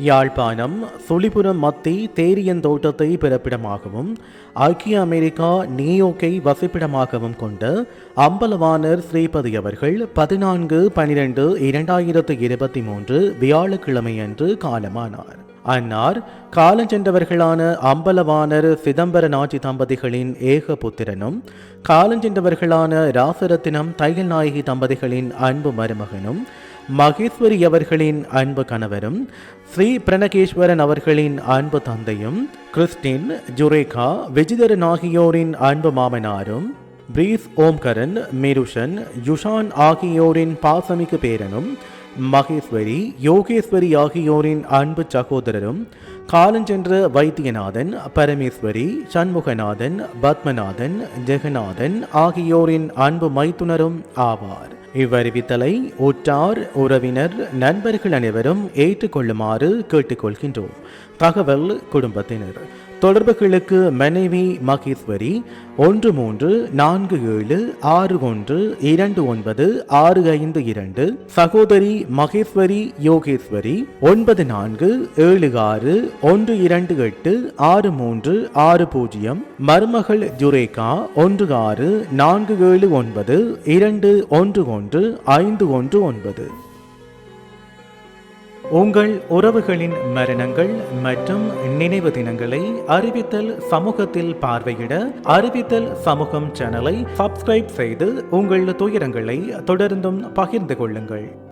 யாழ்ப்பாணம் சுழிபுரம் மத்தி தேரியந்தோட்டத்தை பிறப்பிடமாகவும் ஐக்கிய அமெரிக்கா நியூயோர்க்கை வசிப்பிடமாகவும் கொண்ட அம்பலவாணர் ஸ்ரீபதி அவர்கள் 14/12/2023 வியாழக்கிழமையன்று காலமானார். அன்னார் காலஞ்சென்றவர்களான அம்பலவாணர் சிதம்பரநாச்சி தம்பதிகளின் ஏக புத்திரனும் காலஞ்சென்றவர்களான ராசரத்தினம் தையல்நாயகி தம்பதிகளின் அன்பு மருமகனும் மகேஸ்வரி அவர்களின் அன்பு கணவரும் ஸ்ரீ பிரணகேஸ்வரன் அவர்களின் அன்பு தந்தையும் கிறிஸ்டின் ஜுரேகா விஜிதரன் ஆகியோரின் அன்பு மாமனாரும் பிரீஸ் ஓம்கரன் மிருஷன் யுஷான் ஆகியோரின் பாசமிகு பேரனும் மகேஸ்வரி யோகேஸ்வரி ஆகியோரின் அன்பு சகோதரரும் காலஞ்சென்ற வைத்தியநாதன் பரமேஸ்வரி சண்முகநாதன் பத்மநாதன் ஜெகநாதன் ஆகியோரின் அன்பு மைத்துனரும் ஆவார். இவ்வறிவித்தலை உற்றார் உறவினர் நண்பர்கள் அனைவரும் ஏற்றுக்கொள்ளுமாறு கேட்டுக்கொள்கின்றோம். தகவல் குடும்பத்தினர். தொடர்புகளுக்கு மனைவி மகேஸ்வரி 1347612965, சகோதரி மகேஸ்வரி யோகேஸ்வரி 947612863660, மருமகள் ஜுரேகா 164792115119. உங்கள் உறவுகளின் மரணங்கள் மற்றும் நினைவு தினங்களை அறிவித்தல் சமூகத்தில் பார்வையிட அறிவித்தல் சமூகம் சேனலை சப்ஸ்கிரைப் செய்து உங்கள் துயரங்களை தொடர்ந்தும் பகிர்ந்து கொள்ளுங்கள்.